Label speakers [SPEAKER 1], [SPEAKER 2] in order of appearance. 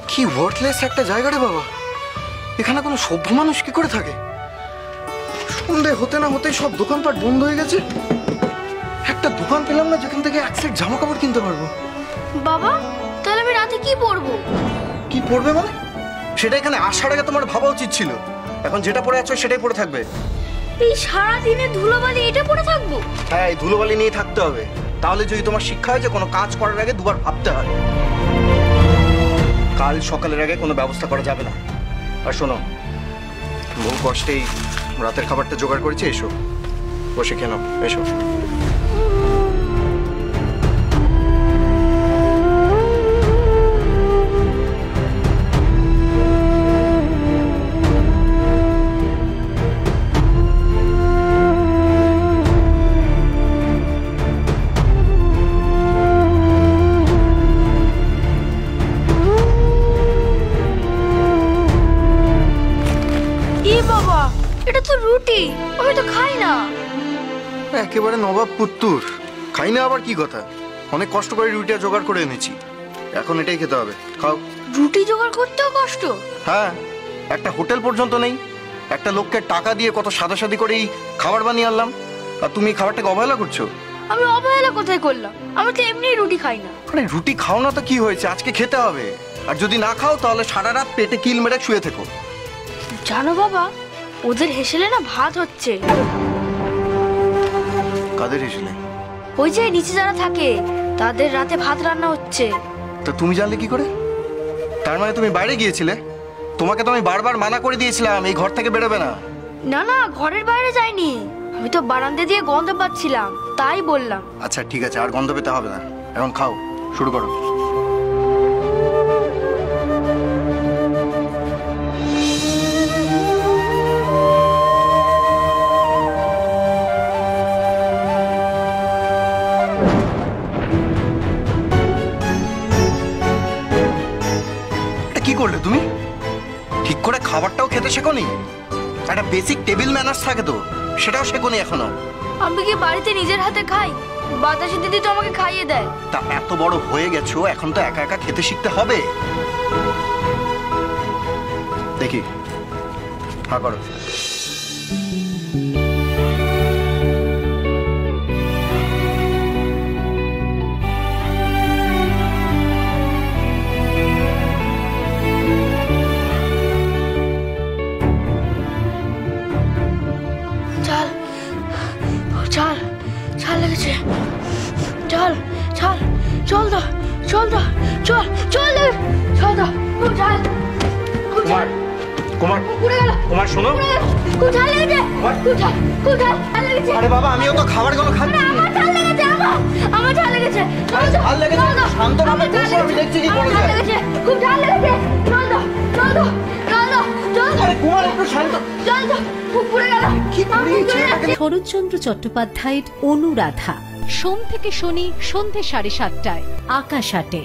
[SPEAKER 1] কি ওয়ার্থলেস একটা জায়গা রে বাবা। এখানে কোনো সভ্য মানুষ কি করে থাকে? সন্ধে হতে না হতেই সব দোকানপাট বন্ধ হয়ে গেছে। একটা দোকান পেলাম না যেখান থেকে এক সেট জামা কাপড় কিনতে পারবো।
[SPEAKER 2] বাবা, তাহলে আমি রাতে কি পরবো?
[SPEAKER 1] কি পরবে মানে? সেটা এখানে আসার আগে তোমার ভাবা উচিত ছিল। এখন যেটা পরে আছো সেটাই পরে থাকবে।
[SPEAKER 2] এই সারাদিনে ধুলোবালি এটা পরে থাকবো?
[SPEAKER 1] হ্যাঁ, এই ধুলোবালি নিয়ে থাকতে হবে। তাহলে যদি তোমার শিক্ষা হয় যে কোনো কাজ করার আগে দুবার ভাবতে হয়। কাল সকালের আগে কোনো ব্যবস্থা করা যাবে না। আর শোনো, বহু কষ্টেই রাতের খাবারটা জোগাড় করেছি, এসো বসে কেন, এসো।
[SPEAKER 2] এটা তো রুটি, আমি তো খাই না।
[SPEAKER 1] একেবারে নবাব পুত্তুর, খাই না আবার কি কথা? অনেক কষ্ট করে রুটিটা জোগাড় করে এনেছি, এখন এটাই খেতে হবে, খাও।
[SPEAKER 2] রুটি জোগাড় করতেও কষ্ট?
[SPEAKER 1] হ্যাঁ, একটা হোটেল পর্যন্ত নেই। একটা লোককে টাকা দিয়ে কত সাদাসাদি করে এই খাবার বানিয়ে আনলাম, আর তুমি খাবারটাকে অবহেলা করছো।
[SPEAKER 2] আমি অবহেলা কোথায় করলাম? আমি তো এমনি রুটি খাই না।
[SPEAKER 1] আরে রুটি খাও না তো কি হয়েছে, আজকে খেতে হবে। আর যদি না খাও তাহলে সারা রাত পেটে কিল মেরে শুয়ে থেকো।
[SPEAKER 2] জানো বাবা, ওদের হেসেলে না ভাত হচ্ছে।
[SPEAKER 1] কাদের হেসেলে?
[SPEAKER 2] ওই যে নিচে যারা থাকে তাদের রাতে ভাত রান্না হচ্ছে।
[SPEAKER 1] তা তুমি জানলে কি করে? তার মানে তুমি বাইরে গিয়েছিলে? তোমাকে তো আমি বারবার মানা করে দিয়েছিলাম এই ঘর থেকে বেরোবে না।
[SPEAKER 2] না না, ঘরের বাইরে যাইনি, আমি তো বারান্দা দিয়ে গন্ধ পাচ্ছিলাম, তাই বললাম।
[SPEAKER 1] আচ্ছা ঠিক আছে, আর গন্ধ পেতে হবে না, এখন খাও, শুরু করো। কি করলে তুমি? ঠিক করে খাবারটাও খেতে শেখোনি? একটা বেসিক টেবিল ম্যানার্স থাকে তো, সেটাও শেখোনি এখনো।
[SPEAKER 2] আমি কি বাড়িতে নিজের হাতে খাই? বাতাসি দিদি তো আমাকে খাইয়ে দেয়।
[SPEAKER 1] তা এত বড় হয়ে গেছো, এখন তো একা একা খেতে শিখতে হবে। দেখি, হ্যাঁ করো। কুমার শোনো, আরে বাবা আমিও তো খাবারগুলো খাচ্ছি।
[SPEAKER 2] আমার ঝাল লেগেছে।
[SPEAKER 1] শান্ত ভাবে বসো, আমি দেখছি কি করে যায়।
[SPEAKER 2] খুব ঝাল লেগেছে। জল দাও, জল দাও, জল দাও, জল দাও।
[SPEAKER 1] আরে কুমার একটু শান্ত।
[SPEAKER 2] জল দাও, খুব পুড়ে গেল।
[SPEAKER 1] কি করেছে?
[SPEAKER 3] শরৎচন্দ্র চট্টোপাধ্যায়ের অনুরাধা, সোম থেকে শনি সন্ধ্যে 7:30টায়, আকাশ আটে।